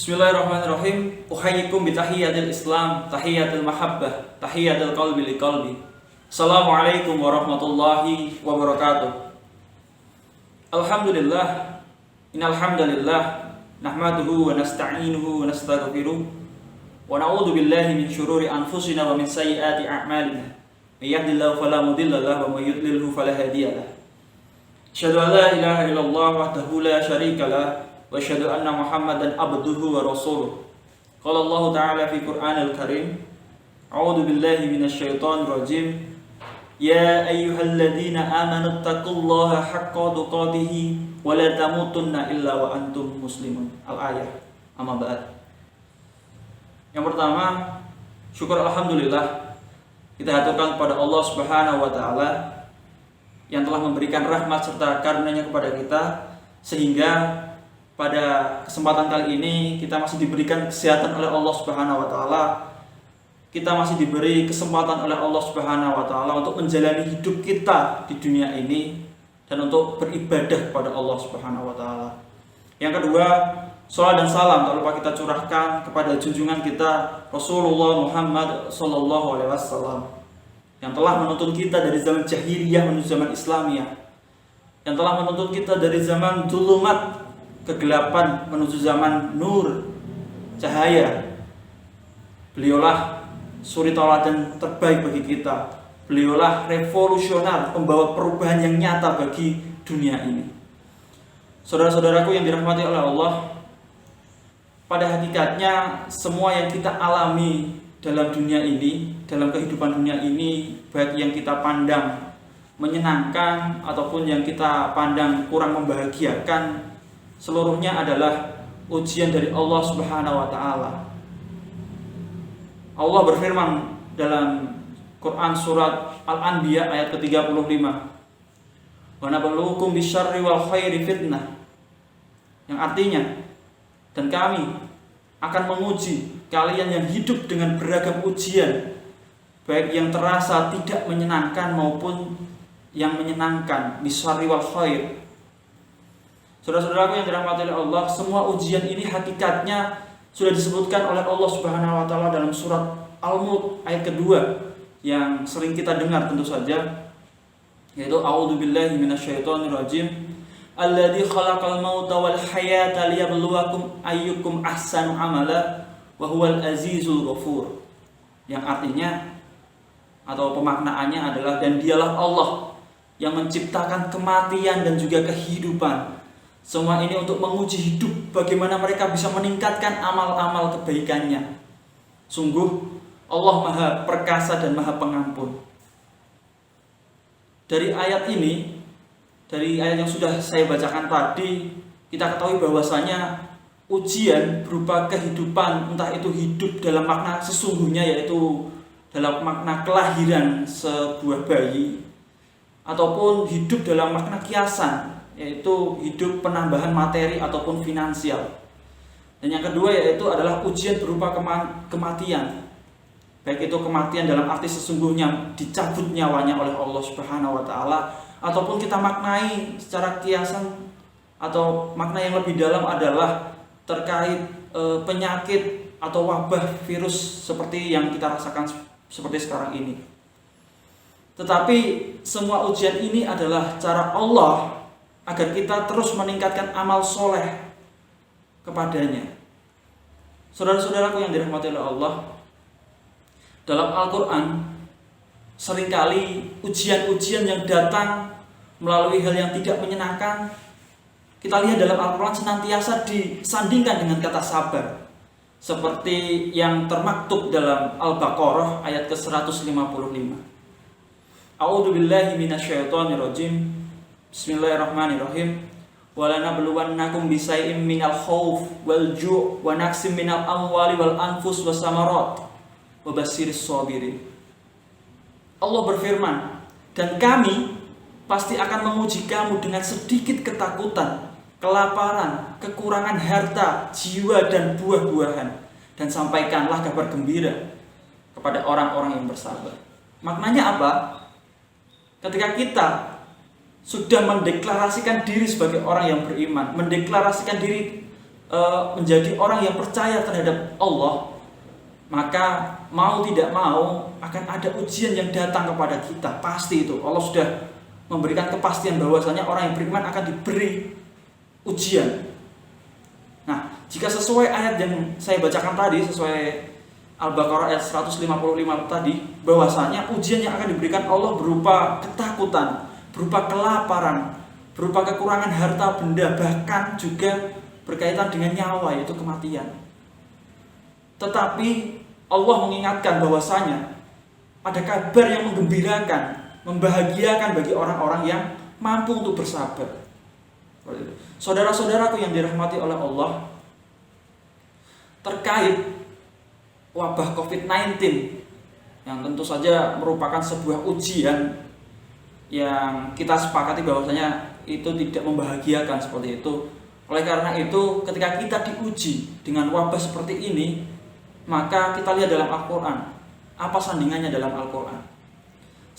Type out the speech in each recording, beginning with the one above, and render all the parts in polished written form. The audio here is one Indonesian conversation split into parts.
Bismillahirrahmanirrahim. Uhayyikum bitahiyyatil Islam, tahiyyatul mahabbah, tahiyyatul qalbi liqalbi. Assalamualaikum warahmatullahi wabarakatuh. Alhamdulillah, innal hamdalillah nahmaduhu wa nasta'inuhu wa nastaghfiruh wa na'udzu billahi min syururi anfusina wa min sayyiati a'malina. May yahdihillahu fala mudilla lahu wa may yudlilhu fala hadiya lahu. Asyhadu an la ilaha illallah wahdahu la syarika lahu wa asyhadu anna Muhammadan abduhu wa rasuluh. Qala Allah Ta'ala fi Qur'anil Karim, A'udzu billahi minasyaitonir rajim. Ya ayyuhalladzina amanu taqullaha haqqa tuqatih wa la tamutunna illa wa antum muslimun. Al-ayah. Amma ba'd. Yang pertama, syukur alhamdulillah kita haturkan kepada Allah Subhanahu wa taala yang telah memberikan rahmat serta karunia-Nya kepada kita, sehingga pada kesempatan kali ini kita masih diberikan kesehatan oleh Allah Subhanahu wa taala. Kita masih diberi kesempatan oleh Allah Subhanahu wa taala untuk menjalani hidup kita di dunia ini dan untuk beribadah kepada Allah Subhanahu wa taala. Yang kedua, shalawat dan salam tak lupa kita curahkan kepada junjungan kita Rasulullah Muhammad sallallahu alaihi wasallam yang telah menuntun kita dari zaman jahiliyah menuju zaman Islamiyah, yang telah menuntun kita dari zaman dulumat kegelapan menuju zaman nur, cahaya. Beliaulah suri tauladan terbaik bagi kita. Beliaulah revolusioner, pembawa perubahan yang nyata bagi dunia ini. Saudara-saudaraku yang dirahmati oleh Allah, pada hakikatnya semua yang kita alami dalam dunia ini, dalam kehidupan dunia ini, baik yang kita pandang menyenangkan ataupun yang kita pandang kurang membahagiakan, seluruhnya adalah ujian dari Allah Subhanahu wa taala. Allah berfirman dalam Quran surat Al-Anbiya ayat ke-35, "Wa nabluukum bisyarri wal khairi fitnah." Yang artinya, dan kami akan menguji kalian yang hidup dengan beragam ujian, baik yang terasa tidak menyenangkan maupun yang menyenangkan, bisyarri wal khair. Saudara-saudaraku yang dirahmati oleh Allah, semua ujian ini hakikatnya sudah disebutkan oleh Allah Subhanahu wa taala dalam surat Al-Mulk ayat kedua yang sering kita dengar tentu saja, yaitu A'udzu billahi minasyaitonir rajim. Alladzi khalaqal mauta wal hayata liyabluwakum ayyukum ahsanu amala wa huwal azizul ghafur. Yang artinya atau pemaknaannya adalah, dan dialah Allah yang menciptakan kematian dan juga kehidupan. Semua ini untuk menguji hidup, bagaimana mereka bisa meningkatkan amal-amal kebaikannya. Sungguh Allah Maha Perkasa dan Maha Pengampun. Dari ayat ini, dari ayat yang sudah saya bacakan tadi, kita ketahui bahwasanya ujian berupa kehidupan, entah itu hidup dalam makna sesungguhnya, yaitu dalam makna kelahiran sebuah bayi, ataupun hidup dalam makna kiasan, yaitu hidup penambahan materi ataupun finansial. Dan yang kedua yaitu adalah ujian berupa kematian, baik itu kematian dalam arti sesungguhnya dicabut nyawanya oleh Allah Subhanahu wa taala, ataupun kita maknai secara kiasan atau makna yang lebih dalam adalah terkait penyakit atau wabah virus seperti yang kita rasakan seperti sekarang ini. Tetapi semua ujian ini adalah cara Allah agar kita terus meningkatkan amal soleh kepadanya. Saudara-saudaraku yang dirahmati oleh Allah, dalam Al-Quran seringkali ujian-ujian yang datang melalui hal yang tidak menyenangkan, kita lihat dalam Al-Quran senantiasa disandingkan dengan kata sabar, seperti yang termaktub dalam Al-Baqarah ayat ke-155. A'udzu billahi minasyaitonir rajim. Bismillahirrahmanirrahim. Walanabluwannakum bisai'im minal khauf wal ju' wa naqsim minal amwali wal anfus wasamarat wa basyiris shabirin. Allah berfirman, dan kami pasti akan menguji kamu dengan sedikit ketakutan, kelaparan, kekurangan harta, jiwa dan buah-buahan, dan sampaikanlah kabar gembira kepada orang-orang yang bersabar. Maknanya apa? Ketika kita sudah mendeklarasikan diri sebagai orang yang beriman, mendeklarasikan diri menjadi orang yang percaya terhadap Allah, maka mau tidak mau akan ada ujian yang datang kepada kita. Pasti itu Allah sudah memberikan kepastian bahwasanya orang yang beriman akan diberi ujian. Nah, jika sesuai ayat yang saya bacakan tadi, sesuai Al-Baqarah ayat 155 tadi, bahwasanya ujian yang akan diberikan Allah berupa ketakutan, berupa kelaparan, berupa kekurangan harta benda, bahkan juga berkaitan dengan nyawa, yaitu kematian. Tetapi Allah mengingatkan bahwasanya ada kabar yang menggembirakan, membahagiakan bagi orang-orang yang mampu untuk bersabar. Saudara-saudaraku yang dirahmati oleh Allah, terkait wabah COVID-19 yang tentu saja merupakan sebuah ujian yang kita sepakati bahwasanya itu tidak membahagiakan seperti itu. Oleh karena itu, ketika kita diuji dengan wabah seperti ini, maka kita lihat dalam Al-Quran, apa sandingannya dalam Al-Quran.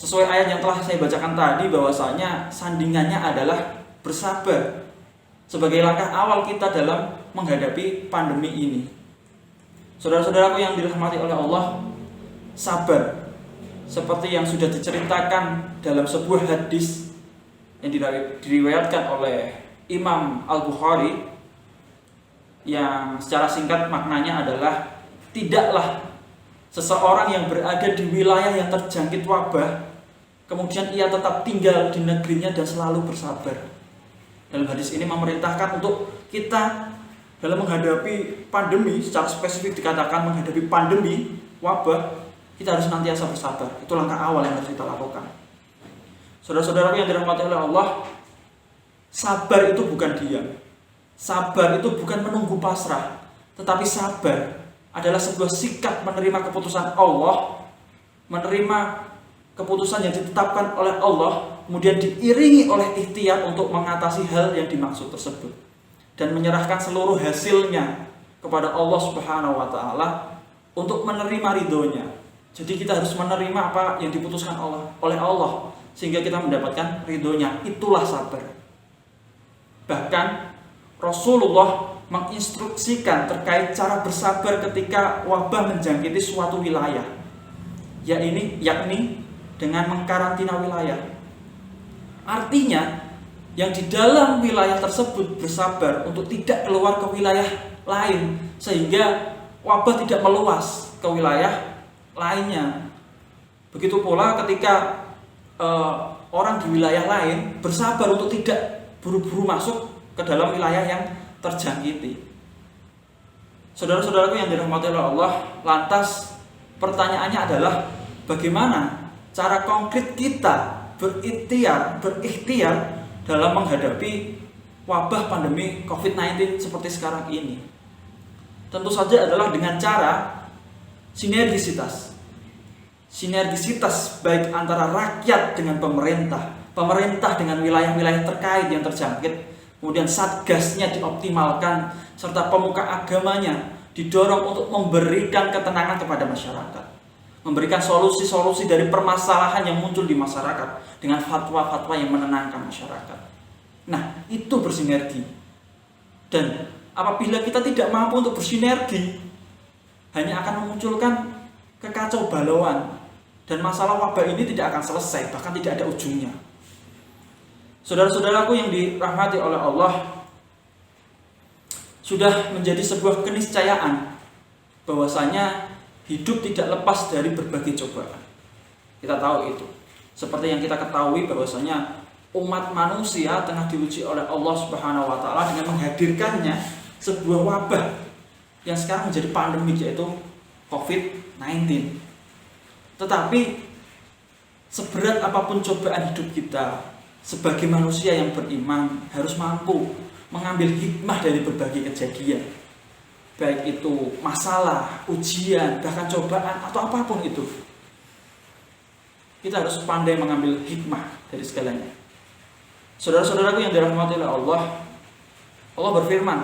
Sesuai ayat yang telah saya bacakan tadi, bahwasanya sandingannya adalah bersabar sebagai langkah awal kita dalam menghadapi pandemi ini. Saudara-saudaraku yang dirahmati oleh Allah, sabar seperti yang sudah diceritakan dalam sebuah hadis yang diriwayatkan oleh Imam Al-Bukhari, yang secara singkat maknanya adalah, tidaklah seseorang yang berada di wilayah yang terjangkit wabah kemudian ia tetap tinggal di negerinya dan selalu bersabar. Dalam hadis ini memerintahkan untuk kita dalam menghadapi pandemi, secara spesifik dikatakan menghadapi pandemi wabah, kita harus senantiasa bersabar. Itu langkah awal yang harus kita lakukan. Saudara-saudaraku yang dirahmati oleh Allah, sabar itu bukan diam. Sabar itu bukan menunggu pasrah, tetapi sabar adalah sebuah sikap menerima keputusan Allah, menerima keputusan yang ditetapkan oleh Allah, kemudian diiringi oleh ikhtiar untuk mengatasi hal yang dimaksud tersebut, dan menyerahkan seluruh hasilnya kepada Allah Subhanahu wa Ta'ala untuk menerima ridhonya. Jadi kita harus menerima apa yang diputuskan oleh Allah sehingga kita mendapatkan ridhonya. Itulah sabar. Bahkan Rasulullah menginstruksikan terkait cara bersabar ketika wabah menjangkiti suatu wilayah, yakni dengan mengkarantina wilayah. Artinya yang di dalam wilayah tersebut bersabar untuk tidak keluar ke wilayah lain sehingga wabah tidak meluas ke wilayah lainnya. Begitu pula ketika orang di wilayah lain bersabar untuk tidak buru-buru masuk ke dalam wilayah yang terjangkiti. Saudara-saudaraku yang dirahmati oleh Allah, lantas pertanyaannya adalah bagaimana cara konkret kita berikhtiar dalam menghadapi wabah pandemi COVID-19 seperti sekarang ini? Tentu saja adalah dengan cara sinergisitas baik antara rakyat dengan pemerintah dengan wilayah-wilayah terkait yang terjangkit, kemudian satgasnya dioptimalkan, serta pemuka agamanya didorong untuk memberikan ketenangan kepada masyarakat, memberikan solusi-solusi dari permasalahan yang muncul di masyarakat dengan fatwa-fatwa yang menenangkan masyarakat. Nah, itu bersinergi. Dan apabila kita tidak mampu untuk bersinergi, hanya akan memunculkan kekacau balauan, dan masalah wabah ini tidak akan selesai, bahkan tidak ada ujungnya. Saudara-saudaraku yang dirahmati oleh Allah, sudah menjadi sebuah keniscayaan bahwasanya hidup tidak lepas dari berbagai cobaan. Kita tahu itu. Seperti yang kita ketahui bahwasanya umat manusia tengah diuji oleh Allah Subhanahu wa Ta'ala dengan menghadirkannya sebuah wabah yang sekarang menjadi pandemi, yaitu COVID-19. Tetapi seberat apapun cobaan hidup kita, sebagai manusia yang beriman harus mampu mengambil hikmah dari berbagai kejadian, baik itu masalah, ujian, bahkan cobaan atau apapun itu. Kita harus pandai mengambil hikmah dari segalanya. Saudara-saudaraku yang dirahmati oleh Allah, Allah berfirman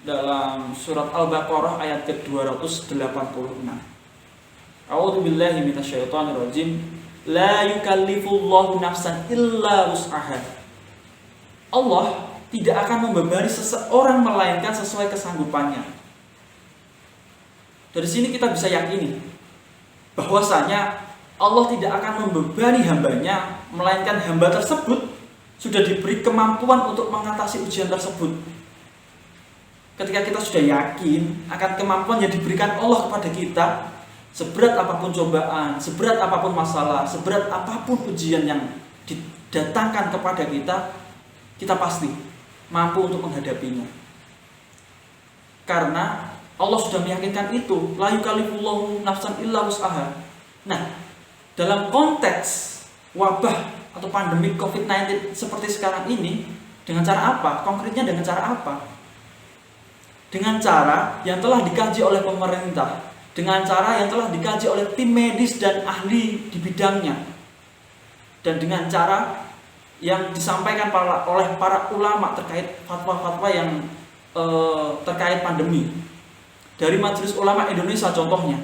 dalam surat Al-Baqarah ayat ke-286. A'udzu billahi minasyaitonir rajim. La yukallifullahu nafsan illa wus'aha. Allah tidak akan membebani seseorang melainkan sesuai kesanggupannya. Dari sini kita bisa yakini bahwasanya Allah tidak akan membebani hambanya, melainkan hamba tersebut sudah diberi kemampuan untuk mengatasi ujian tersebut. Ketika kita sudah yakin akan kemampuan yang diberikan Allah kepada kita, seberat apapun cobaan, seberat apapun masalah, seberat apapun ujian yang didatangkan kepada kita, kita pasti mampu untuk menghadapinya. Karena Allah sudah meyakinkan itu, la yukallifullahu nafsan illa wus'aha. Nah, dalam konteks wabah atau pandemi COVID-19 seperti sekarang ini, dengan cara apa? Konkretnya dengan cara apa? Dengan cara yang telah dikaji oleh pemerintah, dengan cara yang telah dikaji oleh tim medis dan ahli di bidangnya, dan dengan cara yang disampaikan oleh para ulama terkait fatwa-fatwa yang terkait pandemi. Dari Majelis Ulama Indonesia contohnya,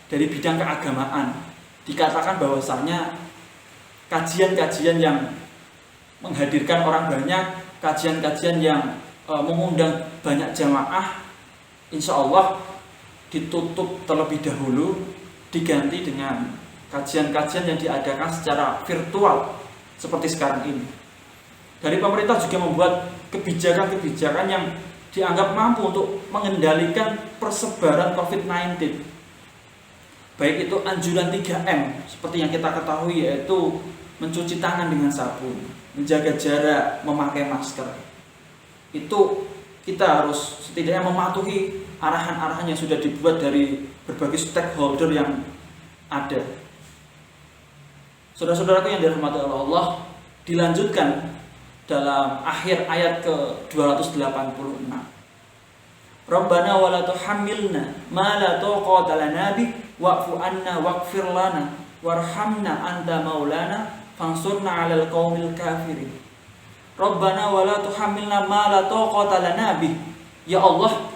dari bidang keagamaan, dikatakan bahwasanya kajian-kajian yang menghadirkan orang banyak, kajian-kajian yang mengundang banyak jamaah, insya Allah ditutup terlebih dahulu, diganti dengan kajian-kajian yang diadakan secara virtual seperti sekarang ini. Dari pemerintah juga membuat kebijakan-kebijakan yang dianggap mampu untuk mengendalikan persebaran COVID-19. Baik itu anjuran 3M seperti yang kita ketahui, yaitu mencuci tangan dengan sabun, menjaga jarak, memakai masker. Itu kita harus setidaknya mematuhi arahan-arahan yang sudah dibuat dari berbagai stakeholder yang ada. Saudara-saudaraku yang dirahmati Allah, dilanjutkan dalam akhir ayat ke-286. Rabbana wa la tuhammilna ma la taqata lana bi wa'fu anna waghfir lana warhamna anta maulana fansurna 'alal qaumil kafirin. Rabbana wa la tuhammilna ma la taqata lana bi. Ya Allah,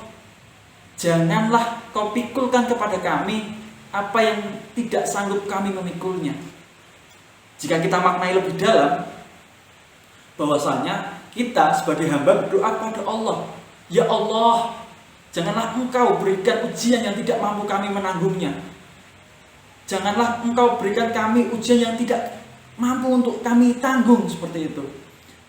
janganlah kau pikulkan kepada kami apa yang tidak sanggup kami memikulnya. Jika kita maknai lebih dalam, bahwasanya kita sebagai hamba berdoa kepada Allah, ya Allah, janganlah engkau berikan ujian yang tidak mampu kami menanggungnya. Janganlah engkau berikan kami ujian yang tidak mampu untuk kami tanggung, seperti itu.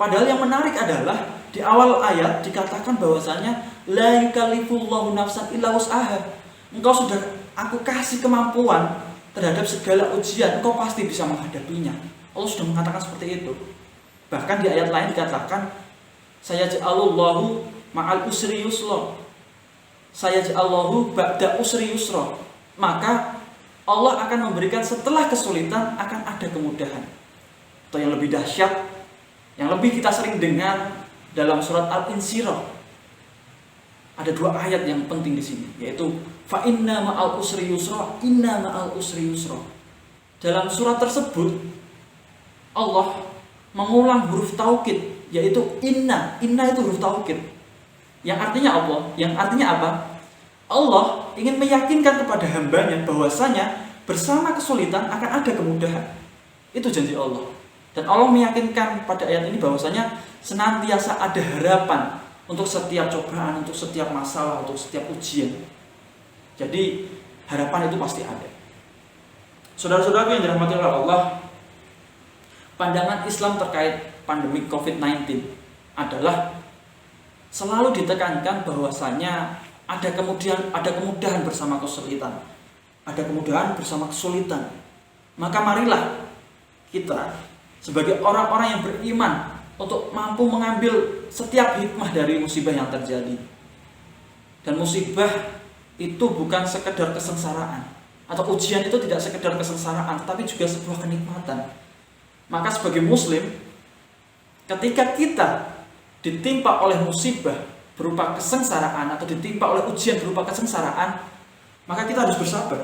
Padahal yang menarik adalah di awal ayat dikatakan bahwasanya la yukallifullahu nafsan illa wus'aha. Engkau sudah aku kasih kemampuan terhadap segala ujian, engkau pasti bisa menghadapinya. Allah sudah mengatakan seperti itu. Bahkan di ayat lain dikatakan sayaj'alullahu ma'al usri yusra. Sayaj'alullahu ba'da usri yusra. Maka Allah akan memberikan setelah kesulitan akan ada kemudahan. Atau yang lebih dahsyat, yang lebih kita sering dengar dalam surat Al-Insyirah. Ada dua ayat yang penting di sini, yaitu fa inna ma'al usri yusra, inna ma'al usri yusra. Dalam surat tersebut Allah mengulang huruf taukid, yaitu inna. Inna itu huruf taukid. Yang artinya apa? Yang artinya apa? Allah ingin meyakinkan kepada hambanya bahwasanya bersama kesulitan akan ada kemudahan. Itu janji Allah. Dan Allah meyakinkan pada ayat ini bahwasanya senantiasa ada harapan untuk setiap cobaan, untuk setiap masalah, untuk setiap ujian. Jadi harapan itu pasti ada. Saudara-saudara yang dirahmati oleh Allah, pandangan Islam terkait pandemi COVID-19 adalah selalu ditekankan bahwasanya ada kemudahan bersama kesulitan. Ada kemudahan bersama kesulitan. Maka marilah kita sebagai orang-orang yang beriman untuk mampu mengambil setiap hikmah dari musibah yang terjadi. Dan musibah itu bukan sekedar kesengsaraan, atau ujian itu tidak sekedar kesengsaraan, tapi juga sebuah kenikmatan. Maka sebagai muslim, ketika kita ditimpa oleh musibah berupa kesengsaraan atau ditimpa oleh ujian berupa kesengsaraan, maka kita harus bersabar.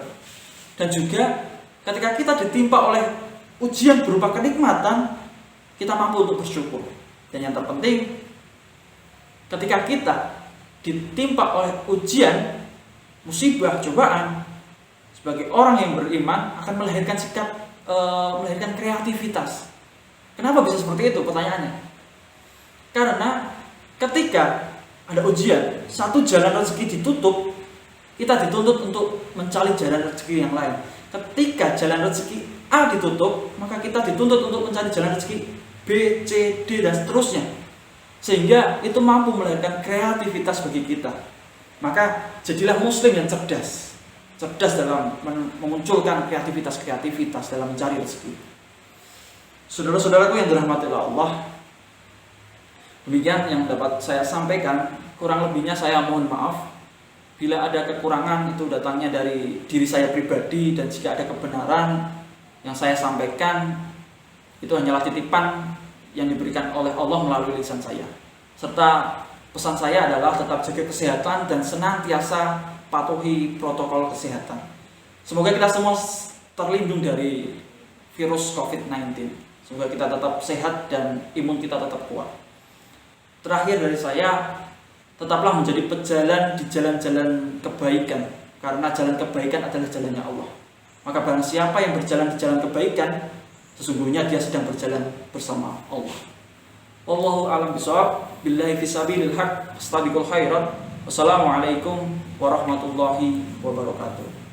Dan juga ketika kita ditimpa oleh ujian berupa kenikmatan, kita mampu untuk bersyukur. Dan yang terpenting, ketika kita ditimpa oleh ujian, musibah, cobaan, sebagai orang yang beriman akan melahirkan melahirkan kreativitas. Kenapa bisa seperti itu? Pertanyaannya, Karena ketika ada ujian, satu jalan rezeki ditutup, kita dituntut untuk mencari jalan rezeki yang lain. Ketika jalan rezeki A ditutup, maka kita dituntut untuk mencari jalan rezeki B, C, D, dan seterusnya. Sehingga itu mampu melahirkan kreativitas bagi kita. Maka jadilah muslim yang cerdas dalam memunculkan kreativitas dalam mencari rezeki. Saudara-saudaraku yang dirahmati Allah, demikian yang dapat saya sampaikan. Kurang lebihnya saya mohon maaf. Bila ada kekurangan itu datangnya dari diri saya pribadi, dan jika ada kebenaran yang saya sampaikan itu hanyalah titipan yang diberikan oleh Allah melalui lisan saya. Serta pesan saya adalah tetap jaga kesehatan dan senantiasa patuhi protokol kesehatan. Semoga kita semua terlindung dari virus COVID-19. Semoga kita tetap sehat dan imun kita tetap kuat. Terakhir dari saya, tetaplah menjadi pejalan di jalan-jalan kebaikan, karena jalan kebaikan adalah jalannya Allah. Maka barang siapa yang berjalan di jalan kebaikan, sesungguhnya dia sedang berjalan bersama Allah. Wallahu a'lam bishawab. Billahi fisabilil haq, astabiqul khairat. Wassalamualaikum warahmatullahi wabarakatuh.